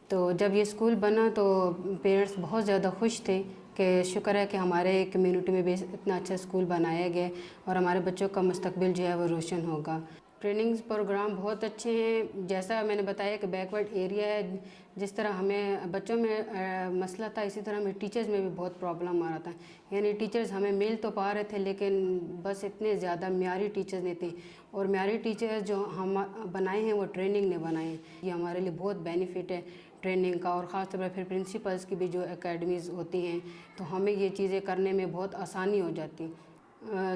تو جب یہ اسکول بنا تو پیرنٹس بہت زیادہ خوش تھے کہ شکر ہے کہ ہمارے کمیونٹی میں بھی اتنا اچھا اسکول بنایا گیا اور ہمارے بچوں کا مستقبل جو ہے وہ روشن ہوگا۔ ٹریننگز پروگرام بہت اچھے ہیں، جیسا میں نے بتایا کہ بیکورڈ ایریا ہے، جس طرح ہمیں بچوں میں مسئلہ تھا اسی طرح ہمیں ٹیچرز میں بھی بہت پرابلم آ رہا تھا، یعنی ٹیچرز ہمیں مل تو پا رہے تھے لیکن بس اتنے زیادہ معیاری ٹیچرز نہیں تھے، اور معیاری ٹیچرز جو ہم بنائے ہیں وہ ٹریننگ نے بنائے ہیں۔ یہ ہمارے لیے بہت بینیفٹ ہے ٹریننگ کا، اور خاص طور پر پھر پرنسپلز کی بھی جو اکیڈمیز ہوتی ہیں تو ہمیں یہ چیزیں کرنے میں بہت آسانی ہو جاتی۔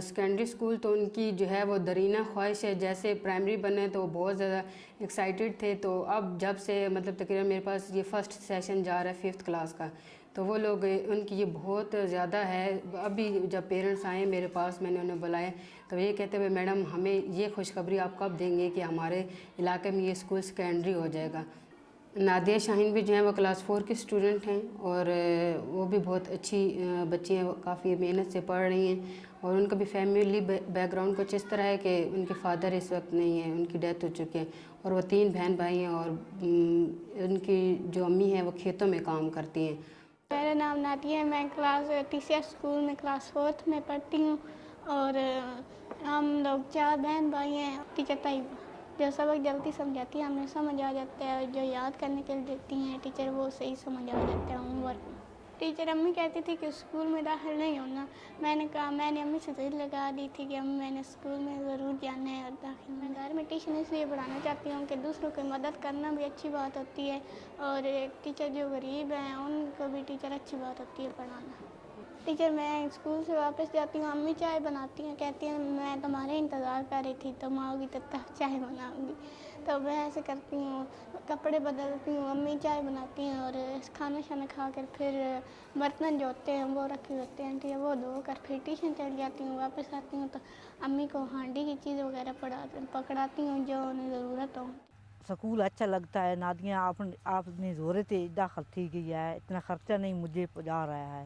سیکنڈری اسکول تو ان کی جو ہے وہ درینہ خواہش ہے، جیسے پرائمری بنے تو وہ بہت زیادہ ایکسائٹیڈ تھے، تو اب جب سے مطلب تقریباً میرے پاس یہ فرسٹ سیشن جا رہا ہے 5th کلاس کا، تو وہ لوگ ان کی یہ بہت زیادہ ہے۔ ابھی جب پیرنٹس آئے میرے پاس میں نے انہیں بلایا تو یہ کہتے ہوئے میڈم ہمیں یہ خوشخبری آپ کب دیں گے کہ ہمارے علاقے میں یہ اسکول سیکنڈری ہو جائے گا۔ نادیہ شاہین بھی جو ہیں وہ کلاس 4 کی اسٹوڈنٹ ہیں، اور وہ بھی بہت اچھی بچی ہیں، کافی محنت سے پڑھ رہی ہیں، اور ان کا بھی فیملی بیک گراؤنڈ کچھ اس طرح ہے کہ ان کے فادر اس وقت نہیں ہیں، ان کی ڈیتھ ہو چکی ہے، اور وہ 3 بہن بھائی ہیں، اور ان کی جو امی ہیں وہ کھیتوں میں کام کرتی ہیں۔ میرا نام نادیہ ہے، میں کلاس TCS اسکول میں کلاس 4th میں پڑھتی ہوں، اور ہم لوگ 4 بہن بھائی ہیں۔ ٹیچر طیبہ جو سبق جلدی سمجھاتی ہے ہمیں سمجھ آ جاتا ہے، اور جو یاد کرنے کے لیے دیتی ہیں ٹیچر وہ صحیح سمجھ آ جاتا ہے ہوم ورک۔ ٹیچر امی کہتی تھی کہ اسکول میں داخل نہیں ہونا، میں نے کہا، میں نے امی سے ضد لگا دی تھی کہ امی میں نے اسکول میں ضرور جانا ہے اور داخل میں گھر میں ٹیوشن اس لیے پڑھانا چاہتی ہوں کہ دوسروں کی مدد کرنا بھی اچھی بات ہوتی ہے، اور ٹیچر جو غریب ہیں ان کو بھی ٹیچر اچھی بات ہوتی ہے پڑھانا۔ ٹیچر میں اسکول سے واپس جاتی ہوں، امی چائے بناتی ہیں، کہتی ہیں میں تمہارے انتظار کر رہی تھی، تم آؤ گی تب تک چائے بناؤں گی، تو میں ایسے کرتی ہوں، کپڑے بدلتی ہوں، امی چائے بناتی ہیں، اور کھانا شانا کھا کر پھر برتن جو ہوتے ہیں وہ رکھے ہوتے ہیں وہ دھو کر پھر ٹیوشن چلی جاتی ہوں۔ واپس آتی ہوں تو امی کو ہانڈی کی چیز وغیرہ پکڑاتی ہوں جو انہیں ضرورت ہو۔ سکول اچھا لگتا ہے، نادیہ آپ نے زورے سے داخل تھی گئی ہے، اتنا خرچہ نہیں مجھے جا رہا ہے،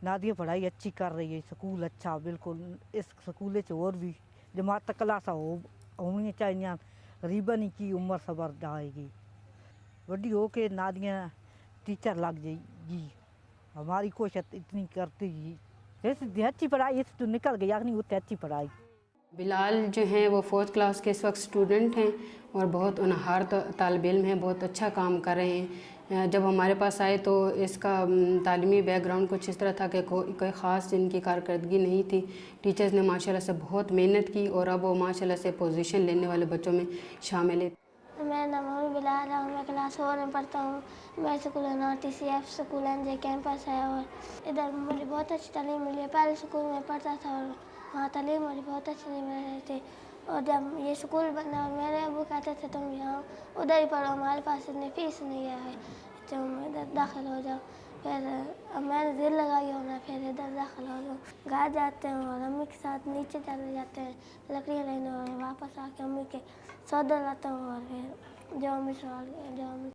نادیہ پڑھائی اچھی کر رہی ہے، سکول اچھا بالکل، اس سکول سے اور بھی جماعت کلاس ہونی چاہیے، غریباً کی عمر صبر جائے گی، بڑی ہو کے نادیہ ٹیچر لگ جائے گی، ہماری کوشش اتنی کرتی گی، جیسے اچھی پڑھائی اس تو نکل گئی نہیں اتنی اچھی پڑھائی۔ بلال جو ہیں وہ 4th کلاس کے اس وقت اسٹوڈنٹ ہیں، اور بہت ہونہار طالب علم ہیں، بہت اچھا کام کر رہے ہیں۔ جب ہمارے پاس آئے تو اس کا تعلیمی بیک گراؤنڈ کچھ اس طرح تھا کہ کوئی خاص ان کی کارکردگی نہیں تھی، ٹیچرز نے ماشاءاللہ سے بہت محنت کی، اور اب وہ ماشاءاللہ سے پوزیشن لینے والے بچوں میں شامل ہے۔ میرا نام بلال ہے، میں کلاس 4 میں پڑھتا ہوں، میں school TCF school NJ campus ہے، اور ادھر مجھے بہت اچھی تعلیم ملی ہے۔ پہلے اسکول میں پڑھتا تھا اور وہاں تعلیم مجھے بہت اچھی نہیں مل رہی تھی، اور جب یہ اسکول بنا میرے ابو کہتے تھے تم یہاں ادھر ہی پڑھو، ہمارے پاس اتنی فیس نہیں ہے، تم ادھر داخل ہو جاؤ۔ پھر میں نے ضد لگائی اور میں پھر ادھر داخل ہو جاؤں۔ گھر جاتے ہیں اور امی کے ساتھ نیچے چلے جاتے ہیں لکڑیاں لینے، اور واپس آ کے امی کے سودا لاتا ہوں، اور پھر جو امی